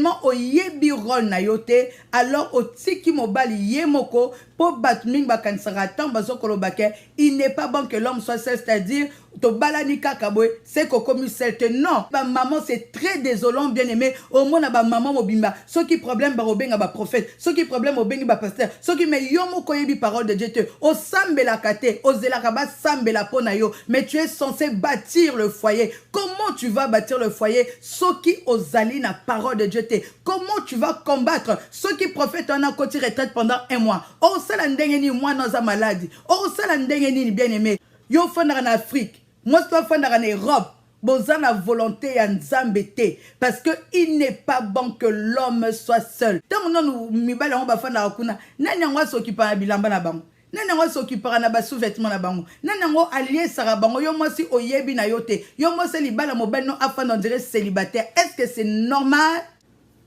tellement oyebi rôle na yote, alors otiki mobali yemoko, pour batming bakansara tant bazo kolobake, il n'est pas bon que l'homme soit seul, c'est-à-dire, to balanika kaboy, c'est kokomi selte. Non, ba maman c'est très désolant, bien aimé, au monde ba maman mobimba, ce qui problème ba obenga ba prophète, ce qui problème obengi ba pasteur, ce qui me yomo koyebi parole de Dieu, o sambela kate, o zelakaba sambela pona yo, mais tu es censé bâtir le foyer. Comment tu vas bâtir le foyer? Ce qui ozali na parole de Dieu, comment tu vas combattre ceux qui prophètent en a côté retraite pendant un mois? Oh, ça la ndengeni moi dans sa maladie. Oh, ça la ndengeni bien aimé. Yo fondara en Afrique. Moi, je dois fondara en Europe. Boza la volonté en Zambété. Parce que il n'est pas bon que l'homme soit seul. Tant que nous, mibala on va fondara kuna. Nanyangwa s'occuper à bilamba na bango. Nanyango s'occupera na ba sous-vêtements na bango. Nanyango allié sara bango. Yo moi si oyebi na yote. Yo moi c'est libala mobile non afin d'en dire célibataire. Est-ce que c'est normal?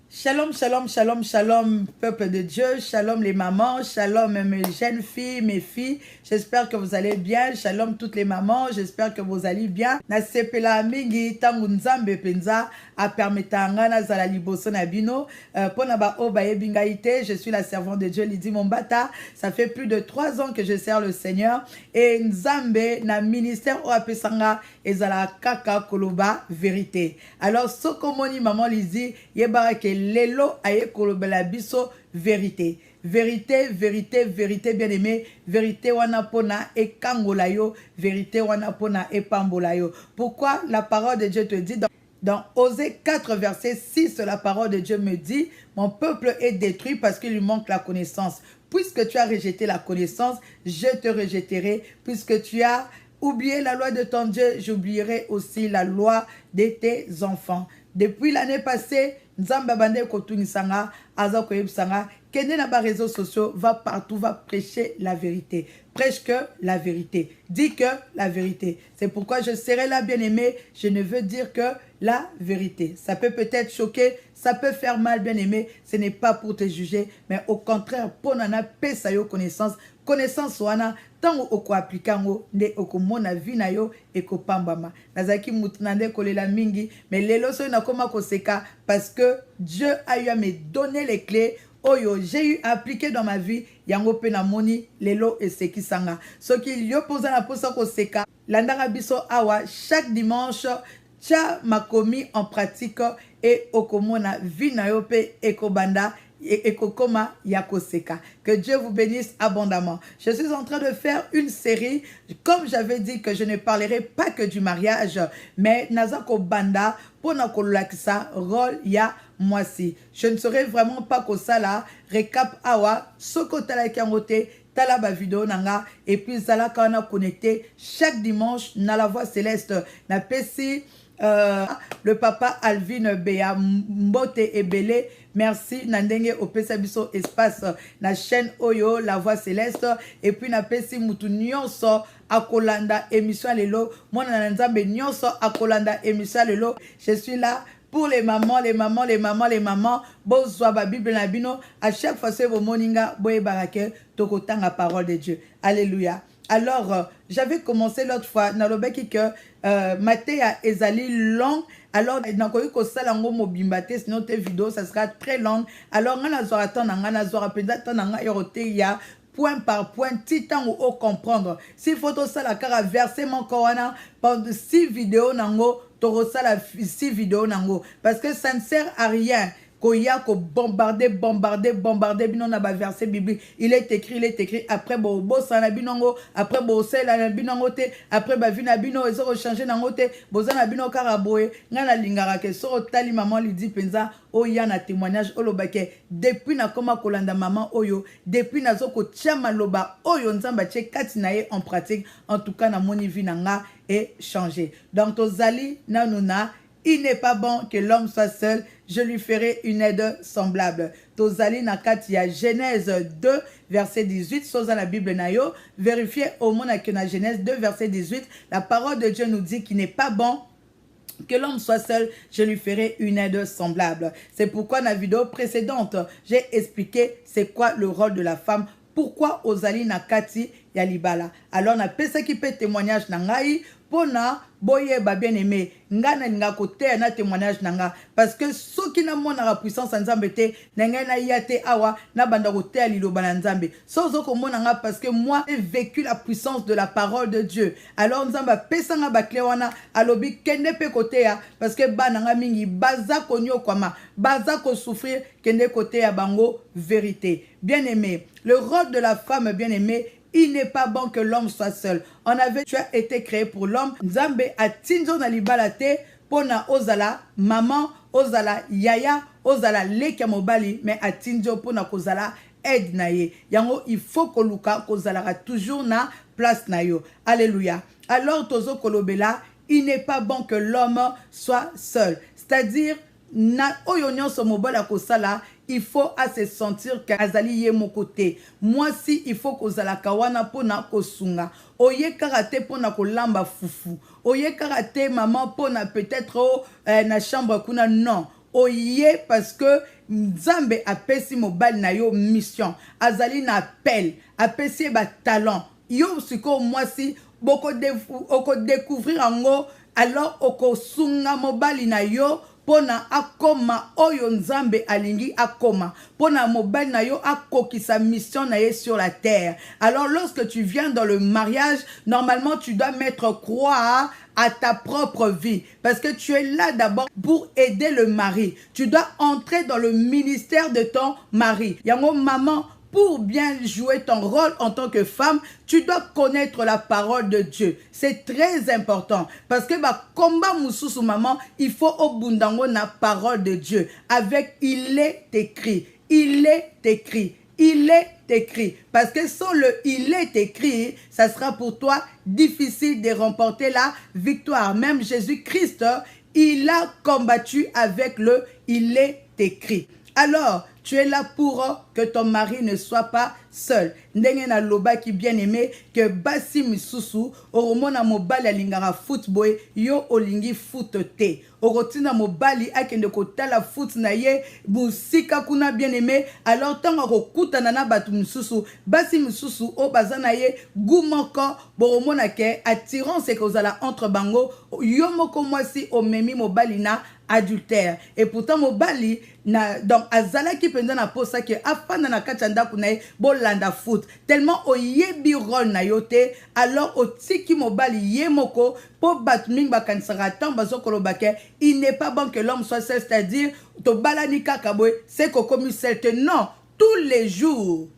Shalom, shalom, shalom, shalom, peuple de Dieu, shalom les mamans, shalom mes jeunes filles, mes filles, j'espère que vous allez bien, shalom toutes les mamans, j'espère que vous allez bien. Na sepela mingi tangu nzambe penza a permetanga na zala liboso na bino, pona ba o baye bingaite, je suis la servante de Dieu Lydie Mombata, ça fait plus de 3 ans que je sers le Seigneur et nzambe na ministère o apesanga ezala kaka koloba vérité. Alors sokomoni maman Lydie yebara ke lelo aye kolobela biso vérité. Vérité, vérité, vérité, bien-aimé. Vérité wana pona e kangolayo. Vérité wana pona e pambolayo. Pourquoi la parole de Dieu te dit dans Osée 4, verset 6, la parole de Dieu me dit, mon peuple est détruit parce qu'il lui manque la connaissance. Puisque tu as rejeté la connaissance, je te rejetterai. Puisque tu as oublié la loi de ton Dieu, j'oublierai aussi la loi de tes enfants. Depuis l'année passée, Nzamba bande kotunisanga, aza koyebsanga, kende na ba réseaux sociaux, va partout, va prêcher la vérité. Prêche que la vérité. Dis que la vérité. C'est pourquoi je serai là, bien-aimé. Je ne veux dire que la vérité. Ça peut peut-être choquer, ça peut faire mal, bien-aimé. Ce n'est pas pour te juger, mais au contraire, pour nana pesa yo connaissance. Connaissance wana, tango oko applikango, ne oko mona vina yo, eko pambama. Nazaki mutunande kolela mingi, mais lelo so na koma koseka, parce que Dieu a eu à me donner les clés. Oyo, j'ai eu à appliquer dans ma vie, yango pena moni, lelo et seki sanga. Ce qui yo posa na posa koseka, landara biso awa, chaque dimanche, tia makomi en pratique, et okomona vina yo pe ekobanda, Ekokoma Yakoseka. Que Dieu vous bénisse abondamment. Je suis en train de faire une série. Comme j'avais dit que je ne parlerai pas que du mariage, mais Nazako Banda, pour Nakolakisa, rôle ya moisi. Je ne saurais vraiment pas que ça là. Recap awa, soko talakiangote, talaba vidéo nanga, et puis zala kana connecté chaque dimanche na la voix céleste. Na pesi. Le papa Alvin Bea Mbote Ebele, merci Nandenge Opesa Biso espace na chaîne Oyo la voix céleste et puis na pesi mutu nyonso akolanda émission lelo mona na nzambe nyonso akolanda émission lelo. Je suis là pour les mamans, les mamans, les mamans, les mamans. Bozwa ba Bible na bino à chaque fois c'est vos moninga boye barake tokotanga parole de Dieu. Alléluia. Alors, j'avais commencé l'autre fois, dans le bec que Matéa ezali long. Alors, dans le cas salango mobimbate, sinon tes vidéos, ça sera très long. Alors, on a zora ton on a zora peut-être on erote ya point par point, titan ou comprendre. Si photo ça la cara verser mon corona pendant 6 vidéos nango, toro ça la 6 vidéos nango, parce que ça ne sert à rien. Koya ko bombarder binon na ba verset biblique. Il est écrit après bo sana binongo, après bo sela binongo te, après ba vina bino ezo changer nango te, bozana bino karaboe, ngana lingara ke so tali maman Lydie penza oya na témoignage olobake depuis na koma kolanda maman oyo, depuis na zoko tchama loba oyo nzamba che kati na ye en pratique, en tout cas na moni vie nanga et changer. Donc tozali nanuna. Il n'est pas bon que l'homme soit seul, je lui ferai une aide semblable. Tozali nakatia Genèse 2, verset 18, chose dans la Bible nayo. Vérifiez au monde que na Genèse 2, verset 18, la parole de Dieu nous dit qu'il n'est pas bon que l'homme soit seul, je lui ferai une aide semblable. C'est pourquoi dans la vidéo précédente, j'ai expliqué c'est quoi le rôle de la femme. Pourquoi Ozali Nakati Yalibala. Alors, on a personne qui peut témoignage nangai pona boyeba bien aimé ngana ninga côté na témoignage nanga parce que ceux qui na mona la puissance nzambe te nanga na yate awa na banda côté liloba na nzambe sozo ko mona nga parce que moi j'ai vécu la puissance de la parole de Dieu alors nzamba pesa nga ba clé wana alobi kende pe côté ya parce que bana nga mingi baza konyo kwama baza ko souffrir kende côté ya bango vérité bien aimé le rôle de la femme bien aimé. Il n'est pas bon que l'homme soit seul. Tu as été créé pour l'homme. Nzambe a tinzo na libala te pona ozala maman, ozala yaya, ozala leka mobali, mais a tinzo pona kozala aide na ye. Yango il faut que luka kozala toujours na place na yo. Alléluia. Alors tozo kolobela, il n'est pas bon que l'homme soit seul. C'est-à-dire na oyo nyonso mobala kosala il faut à se sentir que azali ye mon côté moi si il faut kozala kawana pona kosunga oye karate pona kolamba fufu oye karate maman pona peut-être na chambre kuna non oye parce que nzambe apesi mobali na yo mission azali na appel apesi ba talent yo siko moi si boko découvrir ango alors okosunga mobali na yo pona akoma oyo nzambe alingi akoma pona mobali na yo akokisa mission na ye sur la terre. Alors lorsque tu viens dans le mariage, normalement tu dois mettre croix à ta propre vie parce que tu es là d'abord pour aider le mari. Tu dois entrer dans le ministère de ton mari. Yango maman, pour bien jouer ton rôle en tant que femme, tu dois connaître la parole de Dieu. C'est très important. Parce que combat mususu maman, il faut au bundango la parole de Dieu. Avec il est écrit. Il est écrit. Il est écrit. Parce que sans le il est écrit, ça sera pour toi difficile de remporter la victoire. Même Jésus-Christ, il a combattu avec le il est écrit. Alors, tu es là pour que ton mari ne soit pas seul. Ndenge na loba qui bien aimé que basi misusu oromona mobali alingara football yo olingi foot te. Orotina mobali akende kotala foot na ye busika kuna bien aimé alors tango kokutana na batu misusu basi misusu o bazana ye gumoko boromona ke attirance kozala entre bango yo moko mwasi omemi mobali na adultère et pourtant mobali na donc azala ki penda na posa ke afana na kachanda kunae bolanda foot tellement oyebi rôle na yote alors otiki mobali yemoko po batming bakansara tant bazokolobake il n'est pas bon que l'homme soit seul c'est-à-dire to balani kakaboy c'est kokomi seul non tous les jours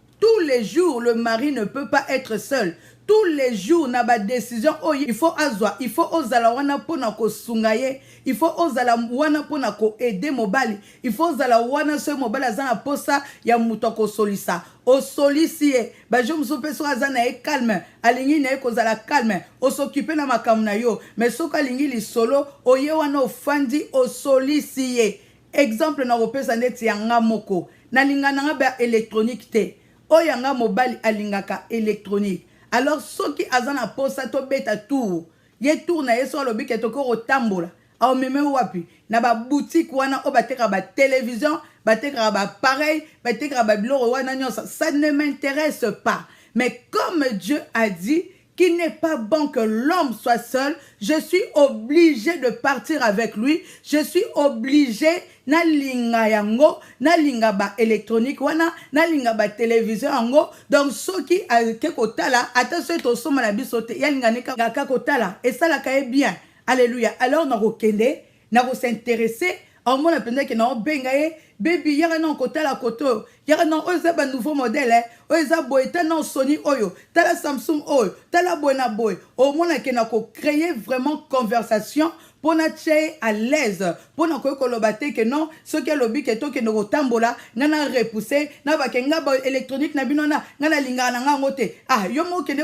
le mari ne peut pas être seul. Tous les jours, na ba décision, il faut azwa, il faut ozala wana pona ko sungaye, il faut ozala wana pona ko aider mobali, il faut ozala wana so mobali azana posa ya muto ko solisa. O solisie, ba je msope so azana e calme, alingi na e kozala calme, o s'occuper na makamu na yo, mais so kalingi li solo, oye wana ofandi o solisie. Exemple na opesa neti yanga moko, na linga nga ba électronique te. Oyanga mobali alingaka électronique. Alors ceux qui azana posa to beta tour ye tour na yeso lobi ke to ko tambola au meme wapi na ba boutique wana o bateka ba télévision bateka ba pareil bateka ba biloro wana nyosa ça ne m'intéresse pas mais comme Dieu a dit qu'il n'est pas bon que l'homme soit seul, je suis obligé de partir avec lui, je suis obligé na linga yango, na linga ba électronique wana, na linga ba télévision yango, donc ceux qui a ke kotala, attention to soma la bisote, ya linga neka ka kotala, et ça la kaye bien, alléluia, alors na kokende, na ko s'intéresser, en mon appelé que na bengaye, baby yara non kotala koto, yara non oza ba nouveau modèle, oza boy, ta non Sony oyo, ta la Samsung oyo, ta la Buena Boy, au moins que na ko créer vraiment conversation, pour na tche à l'aise, pour na ko kolobate que non, ce qui est lobby que to que no tambola, nana repousser, na ba kenga ba électronique na binona, nana linga na ngote, ah yomo kene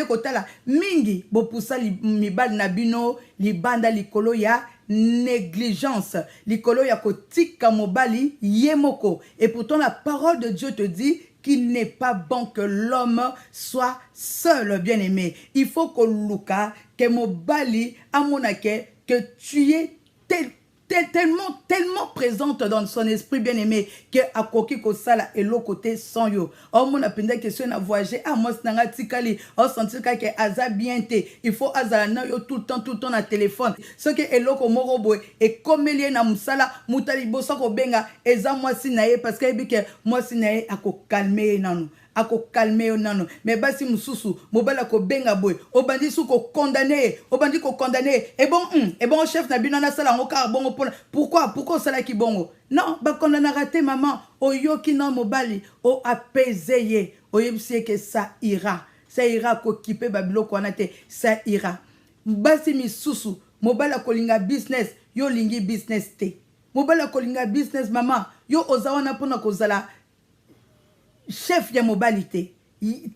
kotala, mingi bo poussa mi bal na bino, li banda likolo ya négligence, likolo ya kotika mobali yemoko. Et pourtant la parole de Dieu te dit qu'il n'est pas bon que l'homme soit seul, bien-aimé. Il faut que Luka, que mobali amonake, que tu es tellement présente dans son esprit bien-aimé que akoki kosala et l'autre côté sans yo. Oh mon appenda question na voyager ah moi nanga tikali oh sentir que aza bien te il faut azala na yo tout le temps na téléphone ce que eloko moko boy et comme lié na musala mutali boso ko benga eza moi si na ye parce que bike moi si na ye ako calmer nanu ako calmer yo nano mais basi mususu mobala ko benga boy obandi su ko condamner et bon chef na bino na sala ngo car bongo pourquoi sala ki bongo non ba condamner raté maman oyoki na mobali o apaiser ye oyebisi que ça ira ko kipe babilo ko anate ça ira basi misusu mobala ko linga business yo lingi business te mobala ko linga business maman yo ozawana pona ko zala chef ya mobilité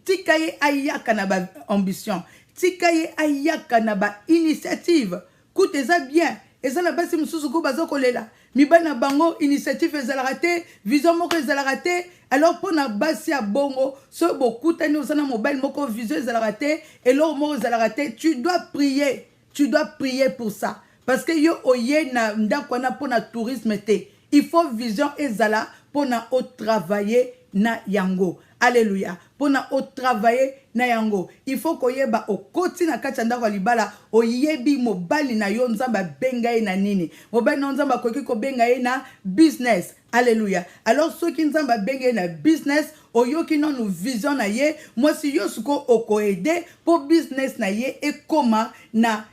tikaye ayaka na ba ambition tikaye ayaka na ba initiative koute eza bien eza na basi mususu ko bazo kolela mibana bango initiative ezala raté vision moko ezala raté alors pona basi ya bongo so bokutani osana mobile moko vision ezala raté et l'autre moko ezala raté tu dois prier pour ça parce que yo oye na ndakwana pona tourisme te il faut vision ezala pona o travailler na yango. Alléluia. Pona o travailler na yango. Il faut koyeba o koti na kati ndako libala o yebi mobali na yo nzamba benga ye na nini. Mobali na nzamba koki ko benga ye na business. Alléluia. Alors ceux qui nzamba benga ye na business o yoki non nous vision na ye moi si yo suko oko aider pour business na ye et comment na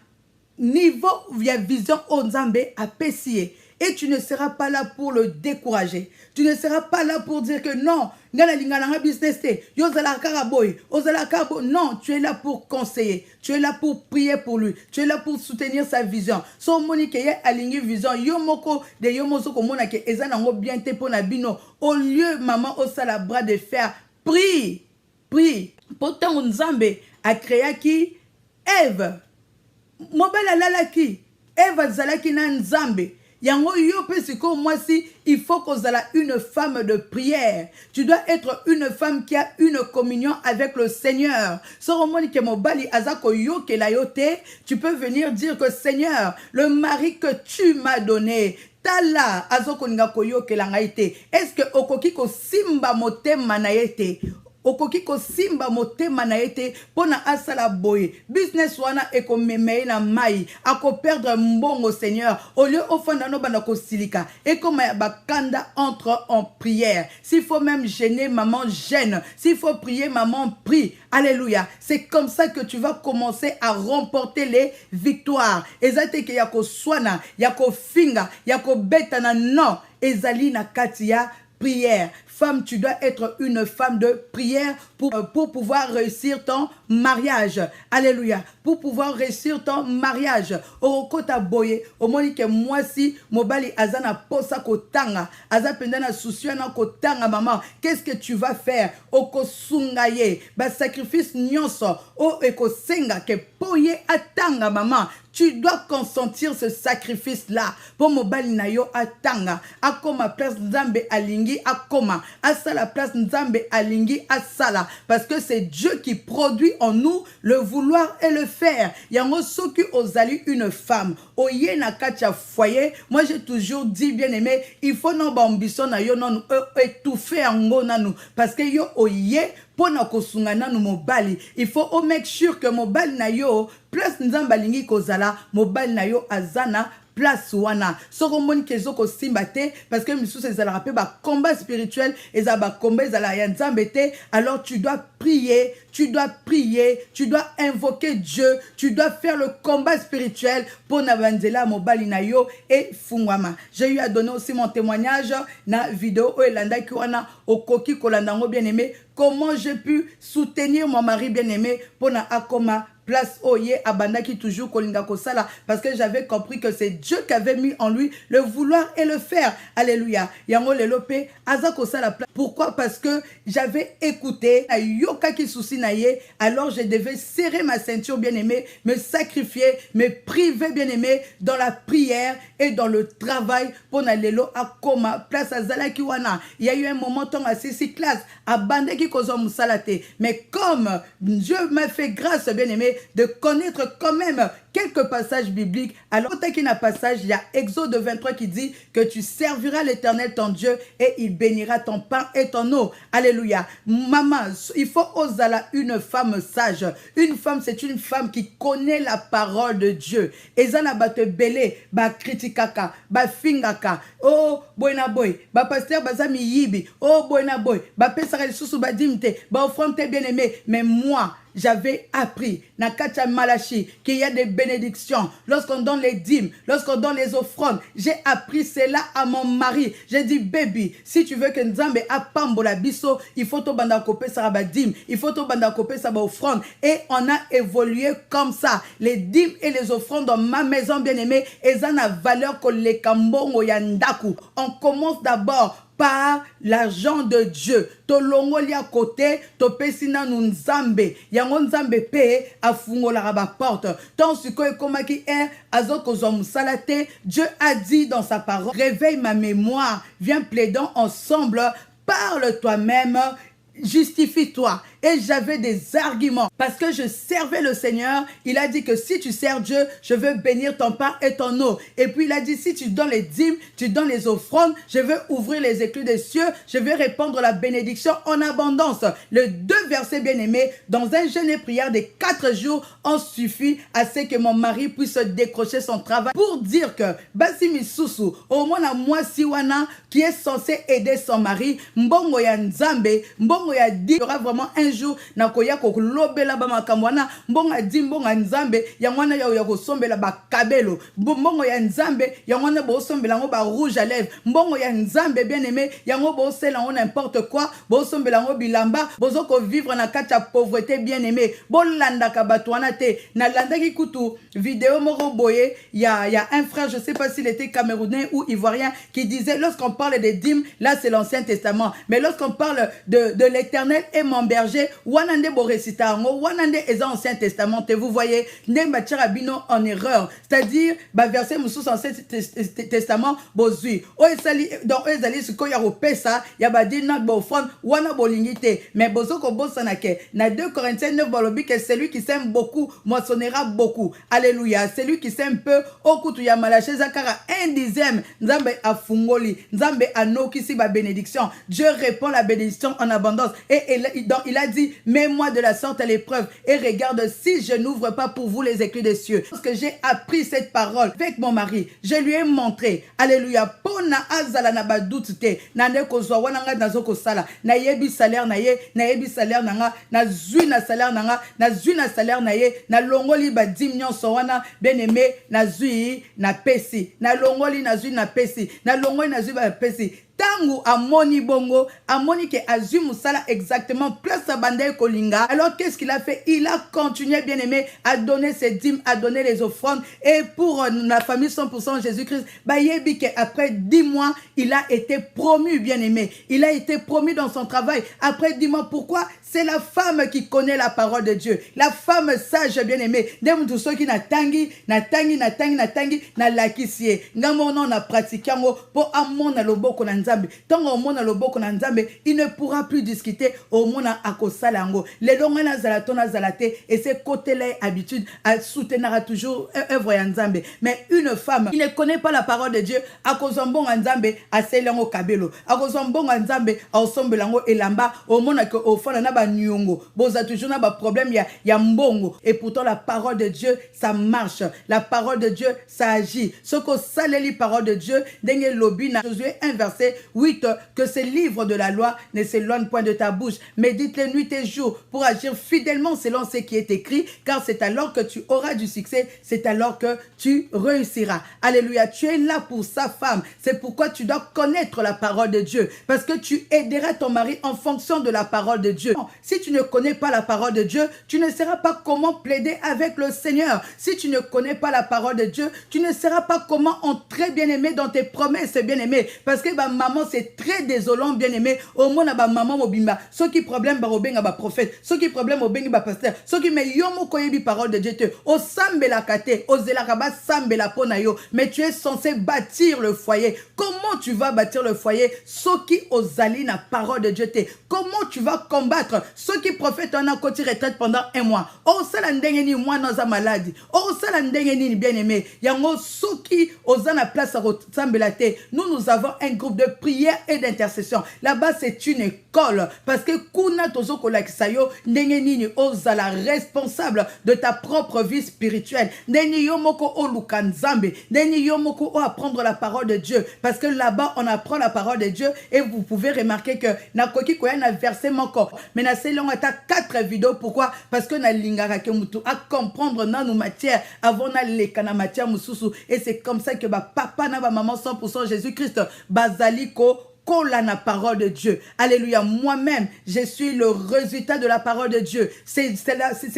niveau via vision o nzambe apesier. Et tu ne seras pas là pour le décourager. Tu ne seras pas là pour dire que non, business non, tu es là pour conseiller. Tu es là pour prier pour lui. Tu es là pour soutenir sa vision. So monique ye aligné vision yo moko de yo moso ko mona ke ezana ngo bien te pona bino. Au lieu maman au sala bras de fer, prie. Pourtant Nzambe a créé qui Ève. Mobala lalaki. Ève zalaki na Nzambe. Yango yo pesiko moi si il faut qu'on ait une femme de prière. Tu dois être une femme qui a une communion avec le Seigneur. Soromoni ke mobali azako yo ke la yote, tu peux venir dire que Seigneur, le mari que tu m'as donné, tala azoko ngako yo ke la ngaite. Est-ce que okoki ko simba motema na yete? Okoki ko simba motema na ete pona asala boye business wana eko memeye na mai ako perdre mbongo Seigneur au lieu ofanda no bana ko silika et comme bakanda entre en prière s'il faut même gêner maman gêne s'il faut prier maman prie. Alléluia. C'est comme ça que tu vas commencer à remporter les victoires. Ezate ke yako swana yako finga yako betana non ezali na katia prière. Femme, tu dois être une femme de prière pour pouvoir réussir ton mariage. Alléluia. Pour pouvoir réussir ton mariage. Orokota boye, omoni ke moi si mobali azana posa kotanga, azapendana souciana kotanga maman. Qu'est-ce que tu vas faire? Oko sungaye, ba sacrifice nyonso, o eko senga ke poye atanga maman. Tu dois consentir ce sacrifice-là. Pour mobali na yo atanga, akoma place nzambe alingi akoma. À la place nzambe alingi asala parce que c'est Dieu qui produit en nous le vouloir et le faire. Yango soki ozali une femme oye na katia foyer. Moi j'ai toujours dit bien aimé, il faut non ba ambition na yo non étouffer ango nanu parce que yo oye pona kosunga nanu mobali. Il faut au make sure que mobali na yo place nzambe alingi kozala mobali na yo azana place wana soko moni kezo ko simbate parce que misusu ezala rappé ba combat spirituel ezaba combat ezala ya nzambe te. Alors tu dois prier, tu dois invoquer Dieu, tu dois faire le combat spirituel pour nabanzela mobali na yo et fungwama. J'ai eu à donner aussi mon témoignage na vidéo elanda ki wana okoki kolandango bien aimé comment j'ai pu soutenir mon mari bien aimé pour na akoma place oye abandaki toujours kolinga kosala parce que j'avais compris que c'est Dieu qui avait mis en lui le vouloir et le faire. Alléluia. Yango lelope aza kosala place. Pourquoi? Parce que j'avais écouté yoka ki souci na ye, alors je devais serrer ma ceinture bien aimé, me sacrifier, me priver bien aimé dans la prière et dans le travail pour na lelo akoma place azala ki wana. Il y a eu un moment ton à six classes abandaki kozo musalate mais comme Dieu m'a fait grâce bien aimé de connaître quand même quelques passages bibliques. Alors, qu'il y a un passage, il y a Exode 23 qui dit que tu serviras l'Éternel ton Dieu et il bénira ton pain et ton eau. Alléluia. Maman, il faut osala une femme sage. Une femme, c'est une femme qui connaît la parole de Dieu. Ezana ba te belé, ba kritikaka, ba fingaka. Oh, boyna boy, ba pasteur bazami yibi. Oh, boyna boy, ba pesara susu ba dimte, ba offrande bien-aimé. Mais moi, j'avais appris, Nakacha Malachi, qu'il y a des bénédictions. Lorsqu'on donne les dîmes, lorsqu'on donne les offrandes, j'ai appris cela à mon mari. J'ai dit, baby, si tu veux que Nzambe apambola biso, il faut to banda kopé sa ba dîme, il faut to banda kopé sa ba offrande. Et on a évolué comme ça. Les dîmes et les offrandes dans ma maison bien-aimée, elles ont la valeur que les kambongo yandaku. On commence d'abord par l'argent de Dieu. Tolongo li à côté, to pesina nu nzambe. Yango nzambe pe afungola raba porte. Tant suko e komaki azoko zo musalate, Dieu a dit dans sa parole, réveille ma mémoire, viens plaidons ensemble, parle toi-même, justifie-toi. Et j'avais des arguments parce que je servais le Seigneur. Il a dit que si tu sers Dieu, je veux bénir ton pain et ton eau. Et puis il a dit, si tu donnes les dîmes, tu donnes les offrandes, je veux ouvrir les écluses des cieux, je vais répandre la bénédiction en abondance. Les deux versets bien-aimés, dans un jeûne et prière des 4 jours, ont suffi à ce que mon mari puisse décrocher son travail pour dire que Basimi Susu, au moins à moi Siwana, qui est censé aider son mari, Mbongo ya Nzambe, Mbongo ya dit, il y aura vraiment un jour nakoya ko lobela ba makamwana mbonga dimbonga Nzambe yangwana ya ko sombela ba kabelo mbongo ya Nzambe yangwana bo sombela ngo ba rouge à lèvres mbongo ya Nzambe bien-aimé yango bo sela ngo n'importe quoi bo sombela ngo bilamba bozo ko vivre na kata pauvreté bien-aimé bo landa ka batwana te na landa ki kutu vidéo moko boye il y a un frère, je sais pas s'il était camerounais ou ivoirien, qui disait lorsqu'on parle des dîmes, là c'est l'Ancien Testament, mais lorsqu'on parle de l'Éternel et mon berger, wanande bo recita ngo wanande est Ancien Testament. Et vous voyez ndemba tirabino en erreur, c'est-à-dire ba verset mususu Ancien Testament bozui o esali donc ezali siko ya repesa ya ba dina bo fond wana bolingite mais bozoko bosana ke na 2 Corinthiens 9 bolobi que celui qui sème beaucoup moissonnera beaucoup. Alléluia. Celui qui sème peu okutu ya Malachi zakara 1/10 Nzambe afungoli Nzambe anokisi ba bénédiction. Dieu répond la bénédiction en abondance et il a dit, mets-moi de la sorte à l'épreuve et regarde si je n'ouvre pas pour vous les écluses des cieux. Parce que j'ai appris cette parole avec mon mari, je lui ai montré, alléluia, pona azala na badoute te, nane kozwa wananga nazoko sala, na yebi salaire na ye, na yebi salaire nanga, na zui na salaire nanga, na zui na salaire na ye, na longoli ba dimnyon so wana, bien aimé, na zui na pesi, na longoli na zui na pesi, na longoli na zui na pesi. Tangu amoni bongo, amoni ke azu musala exactement place sa bande kolinga. Alors qu'est-ce qu'il a fait? Il a continué bien aimé à donner ses dîmes, à donner les offrandes. Et pour la famille 100% Jésus-Christ, bah yebi ke après 10 mois, il a été promu bien aimé. Il a été promu dans son travail. Après 10 mois, pourquoi? C'est la femme qui connaît la parole de Dieu. La femme sage bien aimé. Dem tous ceux qui na tangi, na lakisie. Ngamono na pratiqué ngo pour amona loboko na Nzambe. Tant au mona loboko na Nzambe, il ne pourra plus discuter au mona akosala ngo. Les longs na zalatona zalate et ses côtés là habitude à soutenir toujours œuvre ya Nzambe. Mais une femme qui ne connaît pas la parole de Dieu, akozambon Nzambe a selango kabelo. Akozambon Nzambe a osombelango elamba au mona que au fond na ba nyongo. Boza toujours na ba problème ya mbongo et pourtant la parole de Dieu ça marche. La parole de Dieu ça agit. Ce que ça les parole de Dieu, dengue lobi na Josué 1 verset 8 que ces livres de la loi ne s'éloignent point de ta bouche. Médite-les nuit et jour pour agir fidèlement selon ce qui est écrit, car c'est alors que tu auras du succès, c'est alors que tu réussiras. Alléluia, tu es là pour sa femme. C'est pourquoi tu dois connaître la parole de Dieu, parce que tu aideras ton mari en fonction de la parole de Dieu. Si tu ne connais pas la parole de Dieu, tu ne sauras pas comment plaider avec le Seigneur. Si tu ne connais pas la parole de Dieu, tu ne sauras pas comment entrer bien-aimé dans tes promesses bien-aimé, parce que maman, c'est très désolant, bien aimé. Au moins, na ba maman mobimba. Ce qui problème, ba robenga ba prophète. Ce qui problème, obengi ba pasteur. Ce qui me yomo koyebi parole de Dieu. O sambe la kate, o zelakaba sambe la pona yo. Mais tu es censé bâtir le foyer. Comment tu vas bâtir le foyer? Ce qui ozali na parole de Dieu. Comment tu vas combattre ceux qui prophètent en a côté retraite pendant un mois? Oh, ça la ndengeni moi dans sa maladie. Oh, ça la ndengeni bien aimé. Yango ceux qui osent la place à ressemblate. Nous avons un groupe de prière et d'intercession. Là-bas, c'est une école. Parce que kuna tozo kolaksayo ndengeni osa la responsable de ta propre vie spirituelle. Ndeni yomoko o lukanzambe. Ndeni yomoko o apprendre la parole de Dieu. Parce que là-bas, on apprend la parole de Dieu et vous pouvez remarquer que na koki koya na verset moko. Mais na selon ata 4 vidéos. Pourquoi? Parce que na lingara ke mutu à comprendre na nos matières avant na lekana matière mususu. Et c'est comme ça que ba papa na ba maman 100% Jésus-Christ bazaliko colle la parole de Dieu. Alléluia. Moi-même, je suis le résultat de la parole de Dieu. C'est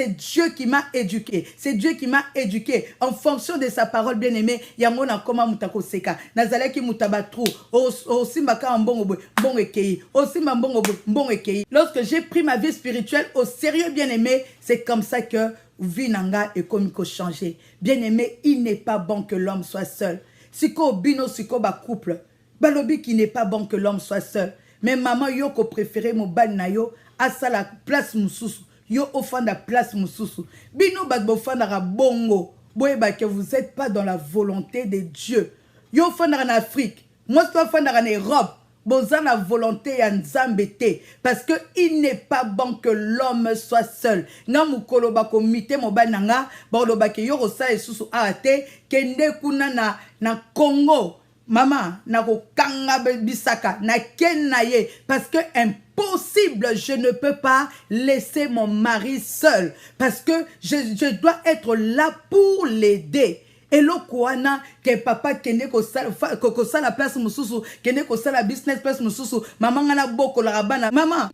Dieu qui m'a éduqué. C'est Dieu qui m'a éduqué. En fonction de sa parole bien-aimée, yamona koma mutako seka. Nazaleki mutabatru. Osimbaka mbongo mbongo ekei. Osimba mbongo ekei. Lorsque j'ai pris ma vie spirituelle au sérieux bien-aimé, c'est comme ça que vie nanga et komiko changé. Bien-aimé, il n'est pas bon que l'homme soit seul. Siko bino siko ba couple. Balobi qui n'est pas bon que l'homme soit seul. Mais maman yo ko préféré mo ban na yo à ça la place mususu. Yo offanda place mususu. Bino bad bofanda ra bongo. Boye ba que vous n'êtes pas dans la volonté de Dieu. Yo offanda en Afrique. Moi je offanda en Europe. Boza la volonté ya nzambete. Parce que il n'est pas bon que l'homme soit seul. Nga mukolo ba komite mo ban nanga. Ba lo ba ke yo ko sa esusu ate. Kende kuna na Congo. Maman, nako kanga bisaka, na ken na ye, parce que impossible, je ne peux pas laisser mon mari seul, parce que je dois être là pour l'aider. Et le kouana que papa kende ko sala place mususu, kende ko sala business place mususu, maman ngana boko la rabana, maman.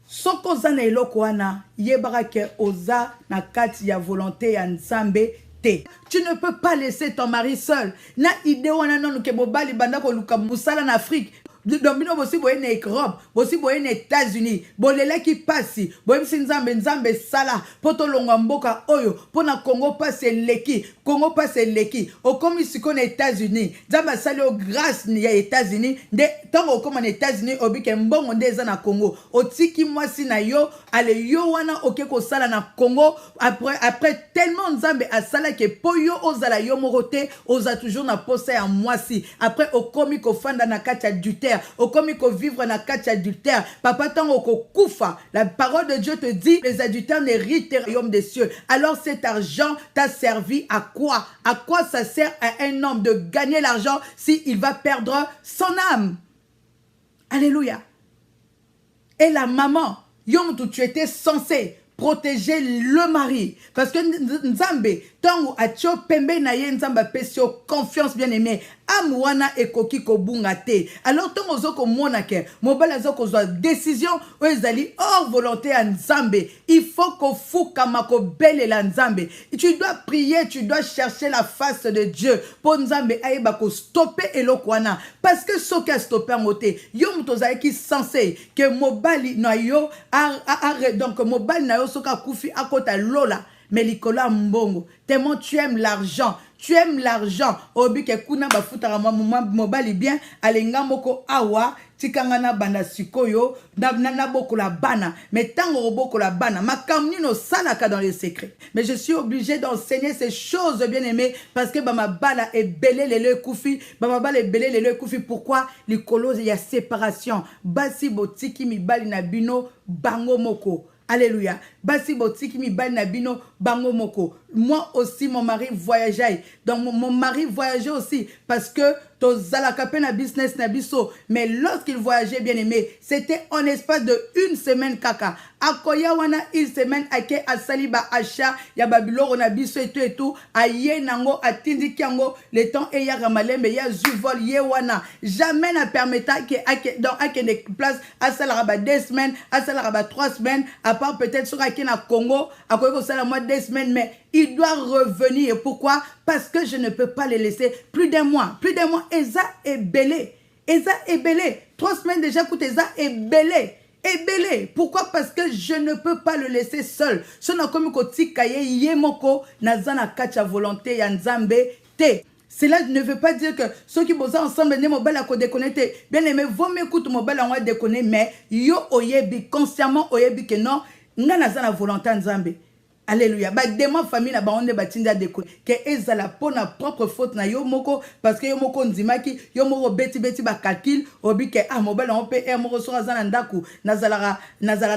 Soko zana elo kouana, yebara ke oza na kati ya volonté ya nzambe. Tu ne peux pas laisser ton mari seul. Na idée wana non ke bobali banda ko luka musala en Afrique. Domino bosi boye na Europe, bosi boye na États-Unis, bolela ki pasi, boye nzambe nzambe sala, poto longa mboka oyo, pona Congo passe leki, Congo passe leki, okomi siko na États-Unis, nzambe sali o grâce ni ya États-Unis, de tango okoma na États-Unis obike mbongo ndeza na Congo, otiki mwasi na yo, ale yo wana oke ko sala na Congo, après tellement nzambe asala ke po yo ozala yo morote, oza toujours na posa ya mwasi, après okomi ko fanda na kati adultère. Au comme il faut vivre dans quatre adultères. Papa, tant au koufa, la parole de Dieu te dit, les adultères n'héritent le royaume des cieux. Alors cet argent t'a servi à quoi? À quoi ça sert à un homme de gagner l'argent s'il va perdre son âme? Alléluia. Et la maman, tu étais censé protéger le mari. Parce que Nzambe, tant à tio pembe na ye Nzamba pesio confiance bien aimé. Amwana e koki ko bungate. Alors tant ozo ko monake, mobala zo ko zo décision o ezali hors volonté à Nzambe. Il faut ko fuka mako belle la Nzambe. Tu dois prier, tu dois chercher la face de Dieu pour Nzambe aïba ko stopper elokwana. Parce que ce qui a stoppé en moté, yom tozali qui censé que mobali na yo donc mobali na yo soka kufi akota lola. Mais likola mbongo, tellement tu aimes l'argent. Tu aimes l'argent. Obi ke kuna ba futara mobali bien alenga moko awa tikangana banda sikoyo na boko la bana. Mais tango boko la bana makamni no salaka dans les secrets. Mais je suis obligé d'enseigner ces choses bien aimées parce que ma bala est belé le koufi, ma bala est belé le koufi. Pourquoi likolo il y a séparation. Basi botiki mi bali na bino bango moko. Alléluia. Basi botiki mi bali na bino bango moko. Moi aussi mon mari voyageait. Donc mon mari voyageait aussi parce que tozalaka pe na business na biso. Mais lorsqu'il voyageait bien aimé, c'était en espace de 1 semaine kaka. Akoya wana 1 semaine ake asali ba achat ya babiloro na biso et tout aye nango atindi kiango le temps e ya ramalembe ya zuvol ye wana jamais na permettra que donc ake ne place asala ba 2 semaines asala ba 3 semaines à part peut-être sur ake na Congo akoya ko sala moi 2 semaines mais il doit revenir. Pourquoi? Parce que je ne peux pas les laisser plus d'un mois. Plus d'un mois, Eza est belé. Eza ebele. 3 semaines déjà, écoute, Eza ebele. Ebele. Pourquoi? Parce que je ne peux pas le laisser seul. Si on a comme kotika yemoko, nazana kacha volonté ya nzambe te. Cela ne veut pas dire que ceux qui bossent ensemble, ne mobile à déconnecter. Bien aimé, vaut mieux écouter mobile à déconner, mais yo oyebi, consciemment oyebi que non, n'a nazana volonté nzambe. Alléluia. Ba démon famille na ba onde batinda deko que ezala pour na propre faute na yo moko parce que yo moko ndimaki yo moko beti ba calcul obi que mobile on peut moko so azana ndaku nazala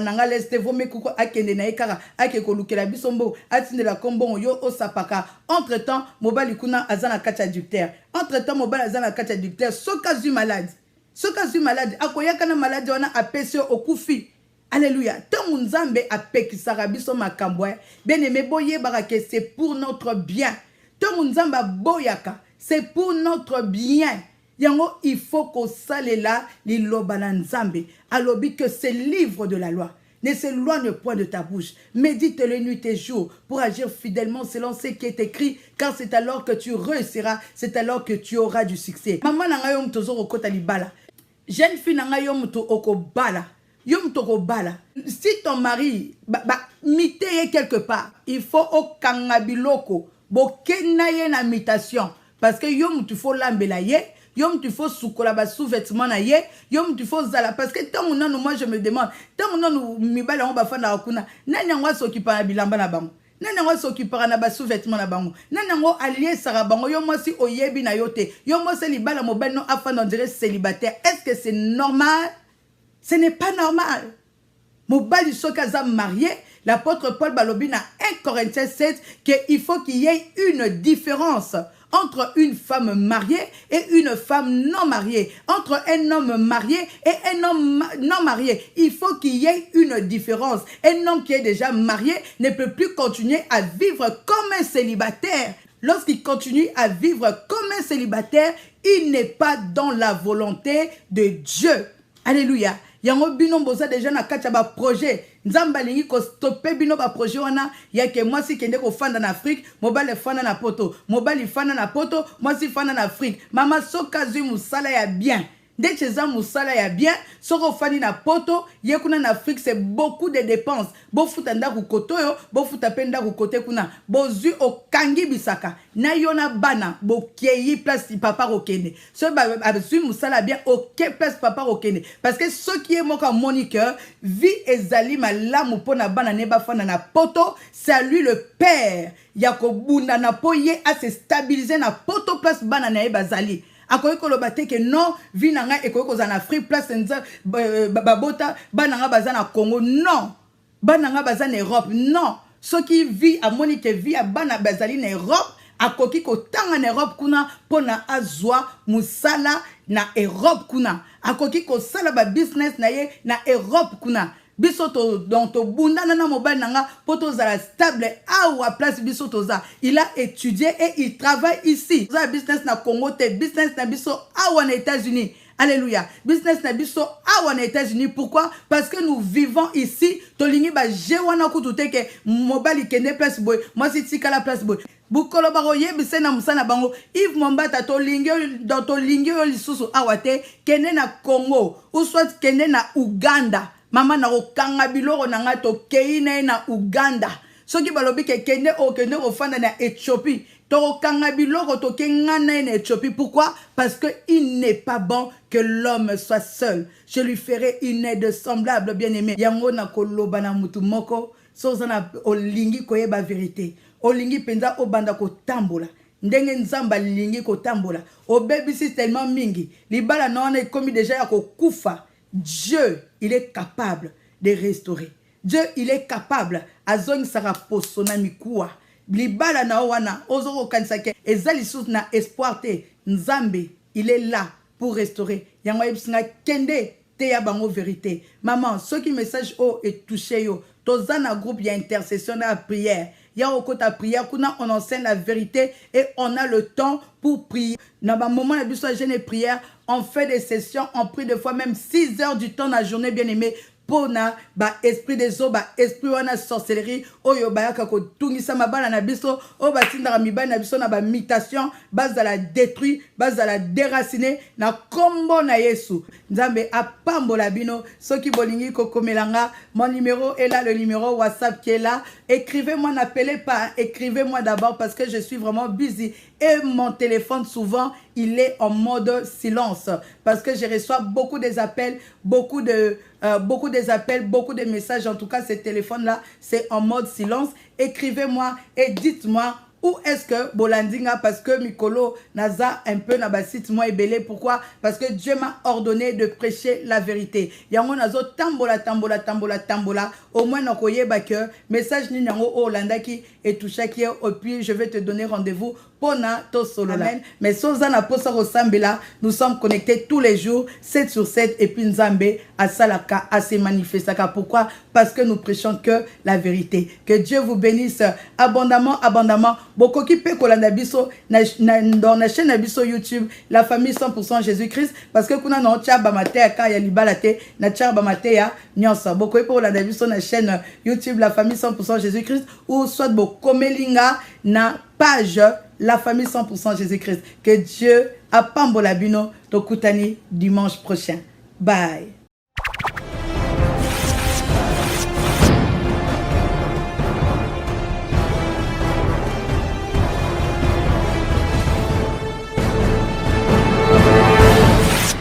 nanga leste vome kuko akende na ekara ake kolukela bisombo atinde la kombo yo osapaka. Entre temps mobile kuna azana kacha adducteur. Entre temps mobile azana kacha adducteur so kazu malade akoyaka na malade wana apesi okufi. Alléluia. Tant nzambe apekisaka biso makambo bien aimé boye barake c'est pour notre bien. Tant nzambe boyaka c'est pour notre bien. Yango il faut qu'on sale là liloba na nzambe. Alobi que ce livre de la loi ne s'éloigne point de ta bouche. Médite-le nuit et jour pour agir fidèlement selon ce qui est écrit, car c'est alors que tu réussiras, c'est alors que tu auras du succès. Maman nanga yom tozo okota libala. Jeune fille nanga yom to okobala. Yom toko bala. Si ton mari miteye quelque part, il faut au kangabiloko bokena ye na mitation parce que yom tu faut lambela ye, yom tu faut soukola ba sous-vêtement na ye, yom tu faut zala parce que tant on moi je me demande, tant on mibala on ba fana kuna, nani ngwa s'occuper na bilamba na bango. Nani ngwa s'occuper na ba sous-vêtement na bango. Nani ngwa allié sara bango yo moi si oyebi na yote. Yo moi c'est libala mobile non afin d'en dire célibataire. Est-ce que c'est normal? Ce n'est pas normal. Mobali sokaza marié, l'apôtre Paul balobi na 1 Corinthiens 7 qu'il faut qu'il y ait une différence entre une femme mariée et une femme non mariée, entre un homme marié et un homme non marié. Il faut qu'il y ait une différence. Un homme qui est déjà marié ne peut plus continuer à vivre comme un célibataire. Lorsqu'il continue à vivre comme un célibataire, il n'est pas dans la volonté de Dieu. Alléluia. Yango bino boza déjà na kacha ba projet nzamba lingi ko stopper bino ba projet wana yake moi si kende ko fanda na Afrique mobile fanda na poto mobile fanda na poto moi si fanda na Afrique mama soka zui musala ya bien dès que ça musala ya bien soko fandi na poto yekuna na Afrique c'est beaucoup de dépenses bo futanda ku koto yo bo futapenda ku kote kuna bozu okangi bisaka na yona bana bo kieyi place papa okende so ba zui musala bien ok place papa okende parce que ce qui est moka moniqueur vie ezali malamu pona bana ne ba fanda na poto c'est lui le père yakobunda na poye à se stabiliser na poto place bana na e bazali. Akoye kolobate que non, vi nanga ekoye koza na Afrique place nza babota bananga baza na Congo non. Bananga baza na Europe non. Ce qui vit à Monique vit à bana bazali na Europe akoki ko tanga na Europe kuna pona azwa musala na Europe kuna. Akoki ko sala ba business na ye na Europe kuna. Bisoto donc to bunda na mobile nanga poto za stable à place bisoto za il a étudié et il travaille ici za business na Congo te business na biso à aux États-Unis. Alléluia. Business na biso à aux États-Unis. Pourquoi? Parce que nous vivons ici. Tolingi ba jewana kutute ke mobile kende place boy. Moi si tika la place boy. Bukolo baroye bisena musana bango. Yves Mombata tolingi dans tolingi lisusu awate kende na Congo ou soit kende na Uganda. Mama na okanga biloko nanga to keine na Uganda. Soki balobi ke kende ofanda na Éthiopie. To okanga biloko to kengana na Éthiopie. Pourquoi? Parce que il n'est pas bon que l'homme soit seul. Je lui ferai une aide semblable, bien-aimé. Yango na koloba na mutu moko. Sozana olingi koyeba vérité. Olingi penza obanda ko tambola. Ndenge nzamba lingi ko tambola. Obebisi tellement mingi. Libala na wana ekomi déjà ya ko kufa. Dieu, il est capable de restaurer. Dieu, il est capable. Azong sara posona mikua. Libala na wana ozoro kansake ezali sous na espoir te. Nzambe, il est là pour restaurer. Yango yebsinga kende te ya bango vérité. Maman, ce qui message o est touché yo. Tozana groupe ya intercession na prière. Ya okota prière kuna on enseigne la vérité et on a le temps pour prier. Dans un moment de jeûne et prière, on fait des sessions, on prie des fois même 6 heures du temps dans la journée, bien aimé, pona ba esprit des eaux ba esprit wana sorcellerie oyo bayaka ko tungisa mabala na biso o batindaka mibali na biso na ba mutation bazala détruit bazala déraciner na kombo na Yesu nzambe apambola bino soki bolingi kokomelanga mon numéro est là, le numéro WhatsApp qui est là. Écrivez-moi, n'appelez pas, écrivez-moi d'abord parce que je suis vraiment busy et mon téléphone souvent il est en mode silence parce que je reçois beaucoup des appels, beaucoup de messages. En tout cas, ce téléphone là c'est en mode silence. Écrivez-moi et dites-moi où est-ce que Bolandinga, parce que Mikolo Naza un peu na site moi belé. Pourquoi? Parce que Dieu m'a ordonné de prêcher la vérité. Yango nazo tambola. Au moins nakoye que message ni yango Olanda qui est touché qui et puis je vais te donner rendez-vous pona to solo. Amen. Mais sozana posa rosambela, nous sommes connectés tous les jours 7 sur 7 et puis Nzambe à salaka à se manifester. Pourquoi? Parce que nous prêchons que la vérité. Que Dieu vous bénisse abondamment. Boko ki pe kolanda biso dans la chaîne biso YouTube la famille 100% Jésus-Christ parce que kuna na tchaba maté ka ya libala te na tchaba maté ya nyonsa boko pe kolanda biso na chaîne YouTube la famille 100% Jésus-Christ ou soit boko melinga na page la famille 100% Jésus-Christ. Que Dieu apambola bino tokutani dimanche prochain. Bye.